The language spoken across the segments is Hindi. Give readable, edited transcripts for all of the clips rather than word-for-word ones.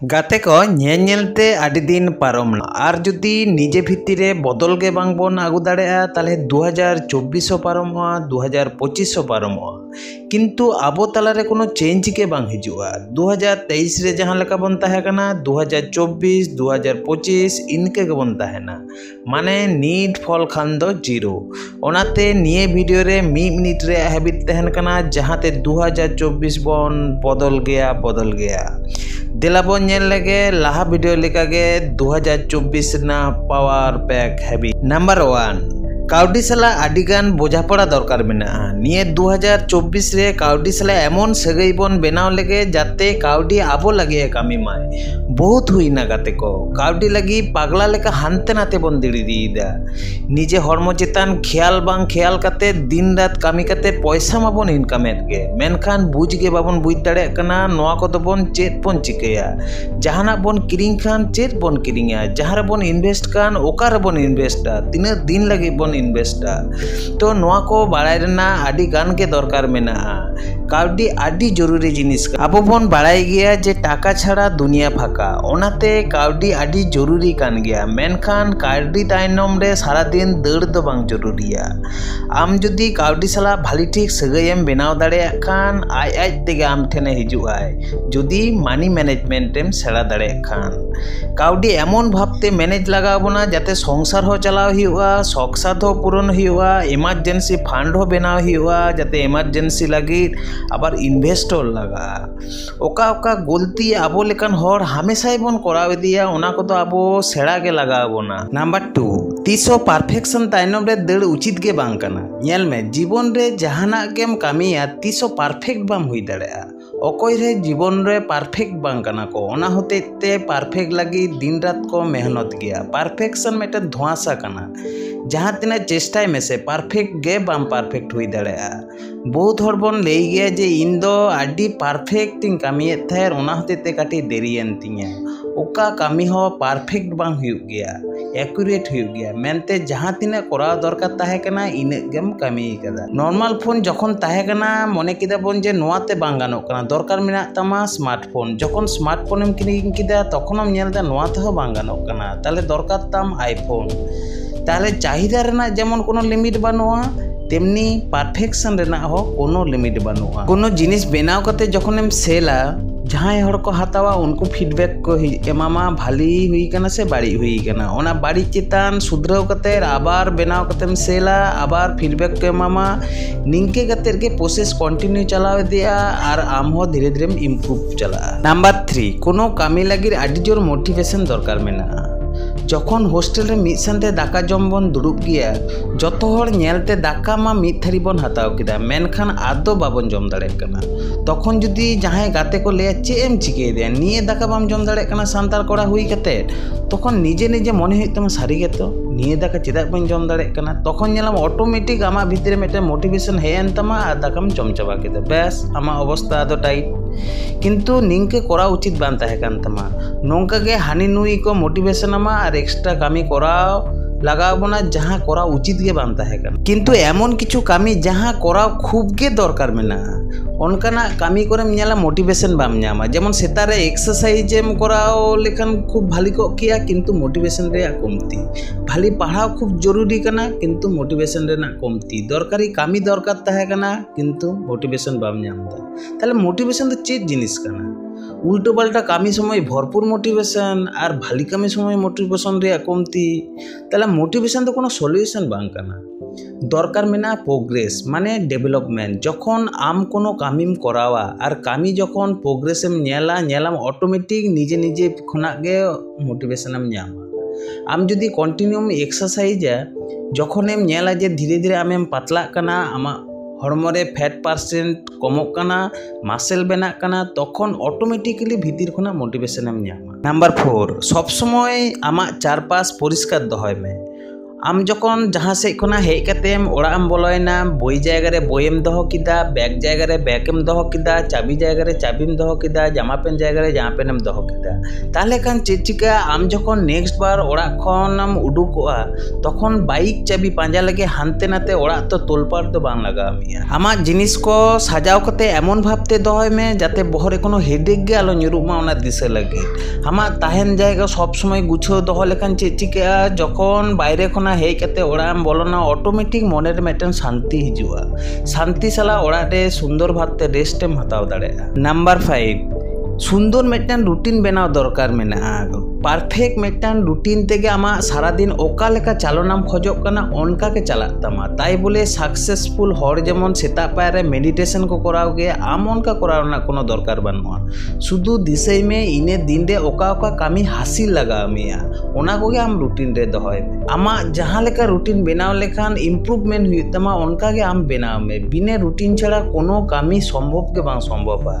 गाते को ñेलते आदि दिन पारमना और जुदी निजे भित्तिरे बदल गे बांगबन आगु दाड़ेआ ताले 2024 पारमोआ 2025 पारमोआ किंतु आबो तालारे कोनो चेंज के बांग हिजुआ 2023 रे जहां लेका बन ताहेकना 2024 2025 इनके के बन ताहेना माने नीट फॉल खान दो जीरो ओनाते निये वीडियो रे 1 मिनट रे हैबिट तहन कना जहां ते 2024 बन बदल गया दिलाबन नेल लगे लाहा वीडियो लेकागे 2024 ना power pack habit number 1 cowardly साला आदिगान बोझापड़ा दरकार मेना निये 2024 रे काउडी साला एमन सगई बन बेनाव लगे जाते काउडी आबो लगे कामी माय बहुत हुई ना गाते को काउडी लगी पागला लेका हानते नाते बन दिड़ी दीदा निजे हरमो चेतान ख्याल बांग ख्याल काते दिन रात कामी काते पैसा माबन इनकामेट गे मेनखान बुझ गे बाबन बुझ दाड़े कना नोआ को तो बन चेत बन चिकया जहाना बन किरिंग खान चेत बन किरिंगा जहां बन इन्वेस्ट कान ओकार बन इन्वेस्टा तीना दिन लगे बन इन्वेस्टा तो नोआ को बाड़ाय रेना आदि गान के दरकार मेना काउडी आदि जरूरी जिनिस आबो बन बाड़ाय गया जे टाका छाड़ा दुनिया फाका ओनाते काउडी आदि जरूरी कान गया मेनखान काउडी तायनम रे सारा दिन दौड़ दो बांग जरूरिया आम जुदी काउडी साला भाली ठीक सगैम बेनाव दाड़ेया खान आज तेगे आम ठेने हिजुआय जुदी मानी मैनेजमेंट एम सेड़ा दाड़ेया खान काउडी एमन भाबते मैनेज लगाव बोना जाते संसार हो चलाव हियुआ शौकसाद हो पूरण हियुआ इमार्जेंसी फंड हो बेनाव हियुआ जाते इमार्जेंसी लगी आबार इन्वेस्टर लगा ओका ओका गलती आबो लेकान हर हमेशा बन कराव दिया ओना को तो आबो सेड़ा के लगाव बोना नंबर 2 तीसो परफेक्शन तायनम रे दड़ उचित के बांग कना नेल में जीवन रे जहाना गेम कामिया तीसो परफेक्ट बाम हुई दाड़ेया अकोय रे जीवन रे परफेक्ट बांग कना को ओना होते ते परफेक्ट लगी दिन रात को मेहनत गया परफेक्शन मेटे धुआसा कना जहाँ तीना चेष्टाय में से परफेक्ट गे बाम परफेक्ट हुई दाड़ेया बहुत हर बन ले गया जे इन दो आदि परफेक्ट इन कामिये थायर ओना होते ते काटी देरियन तिया ओका कामी हो परफेक्ट बांग हुई गया एक्यूरेट हुई गया मेनते जहाँ तीना कराव दरकार ताहे कना इने गेम कामी कदा नॉर्मल फोन जखन ताहे कना मने किदा बन जे नोआते बांग गानो कना दरकार मेना तमा स्मार्टफोन जखन स्मार्टफोन एम किनिंग किदा तखनम नेलदा नोआते हो बांग गानो कना ताले दरकार ताम आईफोन ताले चाहिदा रेना जेमन कोनो लिमिट बानुआ तेमनी परफेक्शन रेना हो कोनो लिमिट बानुआ कोनो जिनिस बेनाव कते जखन एम सेला जहां हर को हतावा उनको फीडबैक को एमामा भाली हुई कना से बाड़ी हुई कना ओना बाड़ी चितान सुधराव कते आबार बेनाव कतेम सेला आबार फीडबैक को एमामा निंके कते के प्रोसेस कंटिन्यू चलाव दिया और आम हो धीरे धीरे इम्प्रूव चला नंबर 3 कोनो कामी लगी आदि जोर मोटिवेशन दरकार मेना जखन हॉस्टेल रे मिद सानते दाका जम बन दुड़ुब गया जतो हर नेलते दाका मा मिद थारी बन हताव किदा मेनखान आदो बाबन जम दाड़े कना तखन जुदी जहां गाते को ले चे एम चिके दे निये दाका बाम जम दाड़े कना सांतार कोड़ा हुई कते तखन निजे निजे मने हुई तमा सारी गेतो निये दाका चेदा बन जम दाड़े कना तखन नेलाम ऑटोमेटिक आमा भितरे मेटे मोटिवेशन हेन तमा आ दाकाम जम चाबा केदा बेस आमा अवस्था आदो टाइट किंतु निंके करा उचित बान ताहे कान तमा नोंका के हानि नुई को मोटिवेशन आमा और एक्स्ट्रा कामी कराव लगाव बोना जहां करा उचित के बान ताहे कान किंतु एमन किछु कामी जहां कराव खूब के दरकार मेना ओनकाना कामी करेम नेला मोटिवेशन बाम न्यामा जेमन सेतारे एक्सरसाइज एम कराव लेखन खूब भाली को किया किंतु मोटिवेशन रे कमती भाली पढ़ाव खूब जरूरी कना किंतु मोटिवेशन रे ना कमती दरकारी कामी दरकार ताहे कना किंतु मोटिवेशन बाम न्यामदा ताले मोटिवेशन तो चेत जिनिस कना उल्टो पाल्टा कामी समय भरपूर मोटिवेशन और भाली कामी समय मोटिवेशन रे कमती ताले मोटिवेशन तो कोनो सॉल्यूशन बांग कना दरकार मेना प्रोग्रेस माने डेवलपमेंट जखन आम कोनो कामिम करावा और कामी जखन प्रोग्रेसम नेलाम ऑटोमेटिक निजे निजे खना गे मोटिवेशनम न्यामा आम जुदी कंटिन्यूम एक्सरसाइजा जखन एम नेला जे धीरे धीरे आमेम पतला कना आमा हड़मोरे फैट परसेंट कमोक कना मासेल बेना कना तखन ऑटोमेटिकली भीतर खना मोटिवेशनम न्यामा नंबर 4 सब समय आमा चारपास परिष्कार दहय में आम जखन जहाँ से खना हेज कतेम ओड़ाम बोलयना बई जायगा रे बयेम दहो किदा बैग जायगा रे बैगेम दहो किदा चाबी जायगा रे चाबीम दहो किदा जामा पेन जायगा रे जामा पेनेम दहो किदा ताहले खान चेद चिका आम जखन नेक्स्ट बार ओड़ा खनम उडुकोआ तखन बाइक चाबी पांजा लगे हानते नाते ओड़ा तो तोलपाड़ तो बांग लागा मिया आमा जिनिस को सजाव कते एमन भाबते दहय मे जाते बहरे कोनो हेडेक गे आलो nyuruमा ओना दिसे लगे आमा ताहेन जायगा सब समय गुछाव दहो लेखान चेद चिका जखन बाइरे खना हेज कते ओड़ाम बोलोना ऑटोमेटिक मने रे मिदटन शांति हिजुआ शांति साला ओड़ा रे सुंदर भाबते रेस्टेम हताव दाड़ेया। नंबर 5 सुंदर मिदटन रूटीन बनाव दरकार मेना परफेक्ट मिदटन रूटीन तेगे आमा सारा दिन ओका लेका चालनाम खोजोग कना ओनका के चलाग तामा ताई बोले सक्सेसफुल हर जेमन सेता पाय रे मेडिटेशन को कराव गे आम ओनका कराव ना कोनो दरकार बानुआ शुधु दिसई में इने दिन रे ओका ओका कामी हासिल लगाव मेया ओना कोगे आम रूटीन रे दहय मे आमा जहां लेका रूटीन बनाव लेखान इम्प्रूवमेंट हुई तमा ओनका गे आम बनाव मे बिना रूटीन छाड़ा कोनो कामी सम्भव के बांग सम्भवा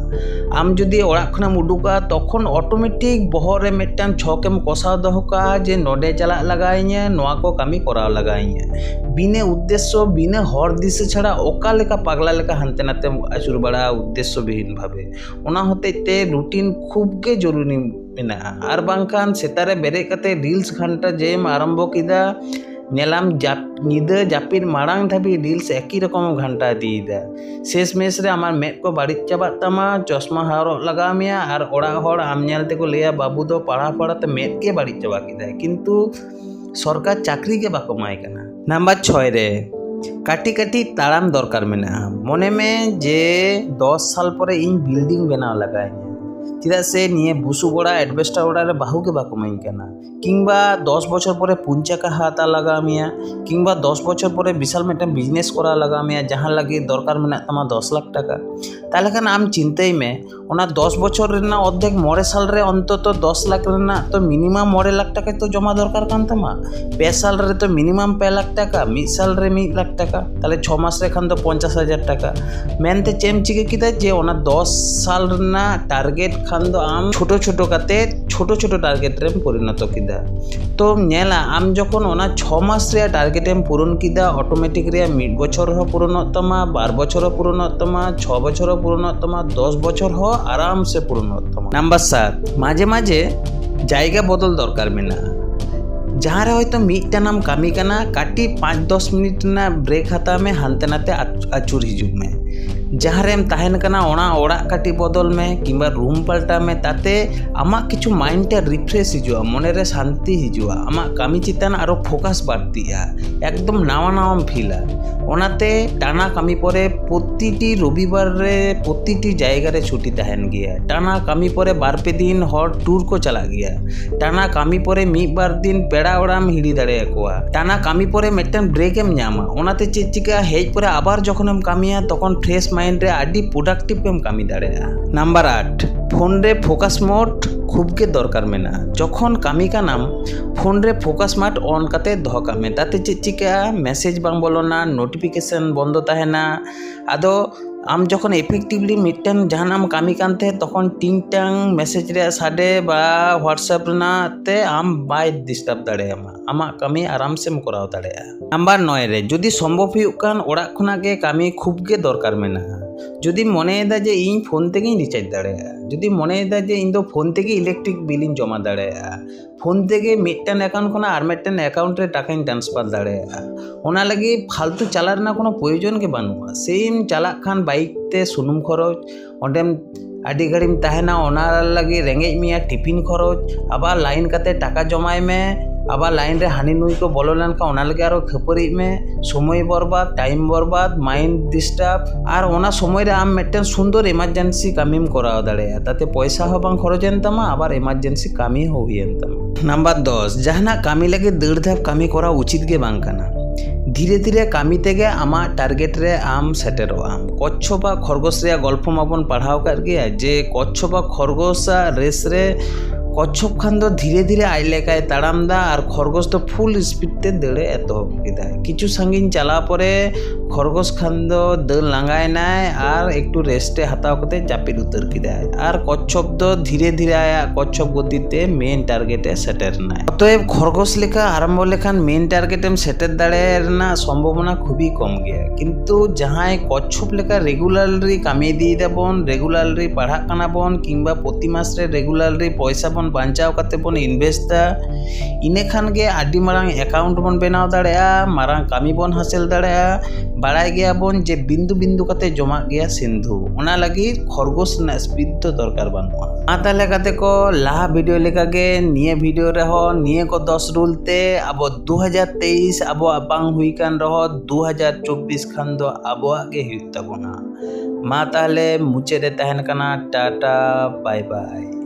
आम जदि ओड़ा खनाम उडुका तखन ऑटोमेटिक बहर रे मिदटन छकेम कसाव दहो का जे नोडे चला लगाइया नोआ को कामी कराव लगाइया बिना उद्देश्य बिना हर दिशे छाड़ा ओका लेका पागला लेका हानते नाते आचुर बड़ा उद्देश्य विहीन भावे ओना होतेते रूटीन खूब के जरूरी मेना आर बांखान सेतारे बेरे कते रील्स घंटा जेम आरंभ किदा नेलाम निदा जापिर माड़ांग धाबी रील्स एक रकम घंटा दीदा शेष मेस रे आमार मेद को बाड़ी चाबा तामा चश्मा हरग लगा मेया और ओड़ा हर आम नेलते को लैया बाबू दो पढ़ा पढ़ाते मेद के बाड़ी चाबा किदा किंतु सरकार चाकरी के बाको माय कना। नंबर 6 रे काटी काटी ताड़ाम दरकार मेना मने में जे 10 साल परे इन बिल्डिंग बनाव लगाइया चेदा से निये बुसु बड़ा एडवेस्टर ओड़ा रे बाहु के बाको माई कना किंबा 10 बछर परे पुंचाका हाता लगा मिया किंबा 10 बछर परे विशाल मिदटन बिजनेस करा लगा मिया जहां लगे दरकार मेना तमा 10 लाख टाका ताहले खान आम चिंताई में ओना 10 बछर रेना अद्धेक 9 साल रे अंतत 10 लाख रेना तो मिनिमाम 9 लाख टाका तो जमा दरकार कान तमा 2 साल रे तो मिनिमाम 2 लाख टाका 1 साल रे 1 लाख टाका ताहले 6 मास रे खान तो 50,000 टाका मेनते चेम चिके किदा जे ओना 10 साल रेना टारगेट खान दो आम छोटो छोटो काते छोटो छोटो टारगेट रे परिणत किदा तो नेला आम जखन ओना 6 मास रे टारगेट एम पूरण किदा ऑटोमेटिक रे 1 बछर हो पूरण तमा 12 बछर हो पूरण तमा 6 बछर हो पूरण तमा 10 बछर हो आराम से पूर्ण तमा। नंबर 7 माजे माजे जायगा बदल दरकार मेना जहाँ रे होयतो मिदटानाम कामी कना काटी 5-10 मिनिट ना ब्रेक हाता में हानते नाते आचुर हिजुग में जहाँ रेम ताहेन कना ओना ओड़ा काटी बदल में किंबा रूम पलटा में ताते आमा किछु माइंड टा रिफ्रेश हिजुआ मने रे शांति हिजुआ आमा कामी चितान आरो फोकस बाड़तिया एकदम नावा नावा फीला ओनाते टाना कामी परे प्रतिटी रविवार रे प्रतिटी जायगा रे छुट्टी ताहेन गया टाना कामी परे 2-3 दिन हर टूर को चला गया टाना कामी परे 1-2 दिन पेड़ा ओड़ाम हिड़ी दाड़े आकोआ टाना कामी परे मिदटन ब्रेक एम ᱧᱟᱢᱟ ओनाते चेद चिका हेज परे आबार जखनेम कामिया तखन फ्रेश माइंड रे आडी प्रोडक्टिव एम कामी दाड़ेया। नंबर 8 फोन रे फोकस मोड खूब के दरकार मेना जखन कामी कानाम फोन रे फोकस मोड ऑन काते दहो कामे ताते चेद चिका मेसेज बांग बोलोना नोटिफिकेशन बंद ताहेना आदो आम जखन इफेक्टिवली मिदटन जहानाम कामी कानते तखन टिंग टांग मेसेज रे साडे बा व्हाट्सएप रेनाते आम बाय डिस्टर्ब दाड़ेयामा आमा कामी आराम से कराव दाड़ेया। नंबर 9 रे जदि सम्भव हुयुग कान ओड़ा खना के कामी खूब के दरकार मेना जदि मनेदा जे इन फोन तेगे रिचार्ज दाड़ेया जदि मनेदा जे इन दो फोन तेगे इलेक्ट्रिक बिल जमा दाड़ेया फोन तेगे मिदटन अकाउंट खना आर मिदटन अकाउंट रे टाका ट्रांसफार दाड़ेया ओना लगी फालतू चला रेना कोनो प्रयोजन के बानुआ सेम चला खान बाइक ते सुनुम खरच ओंडेम आडी घड़ीम ताहेना ओना लगी रेंगेज मिया टिफिन खरच आबार लाइन काते टाका जमाय में आबार लाइन रे हानि नुई को बोलो लेनका ओना लगे आरो खपरी में समय बर्बाद टाइम बर्बाद माइंड डिस्टार्ब आर ओना समय रे आम मिदटन सुंदर इमार्जेंसी कामिम कराव दाड़ेया ताते पैसा हो बांग खरचेन तमा आबार इमार्जेंसी कामी हो हुयेन तमा। नंबर 10 जहाना कामी लगे दड़ धाप कामी करा उचित के बांग काना धीरे धीरे कामी तेगे आमा टारगेट रे आम सेटेरो आम कच्छप खरगोश रे गल्प माबन पढ़ाव कर गया जे कच्छप खरगोश रेस रे কচ্ছপ খান দো ধীরে ধীরে আই লেকায় তাড়াম দা আর খরগোশ তো ফুল স্পিড তে দৌড়ে এতহব কেদা। কিছু সাᱺগিᱧ চালাव পরে খরগোশ খান দো দৌড় লাঙ্গাय नाय আর একটু রেস্টে হাতাও কতে জাপিদ উতার কেদাय আর কচ্ছপ দো ধীরে ধীরে আয়াग কচ্ছপ গতিতে মেন টার্গেটে সেটের नाय। অতএব খরগোশ লেখা আরম্ভ লেখান মেন টার্গেটেম সেটের দাঁড়ায় না সম্ভাবনা খুবই কম গিয়া। কিন্তু জাহাय কচ্ছপ লেখা রেগুলারলি কামি দিয়ে দেবন, রেগুলারলি পাড়াক কানা বন কিংবা প্রতি মাস রে রেগুলারলি পয়সা बन बांचाव काते बन इनवेस्टा इने खान गे आडी मारांग अकाउंट बन बनाव दाड़ेया, मारांग कामी बन हासिल दाड़ेया। बाड़ाय गया बन जे बिंदु बिंदु काते जमा गया सिंधु ओना लगी खरगोश ना स्पीड तो दरकार बानुआ। ताहले काते को लाहा वीडियो लेका गे निये वीडियो रहो निये को 10 रूल ते अब 2023 अब बांग हुई कान रहो 2024 खान दो अब आगे हुई तबना। मा ताहले मुचे रे तहन कना टाटा बाय बाय।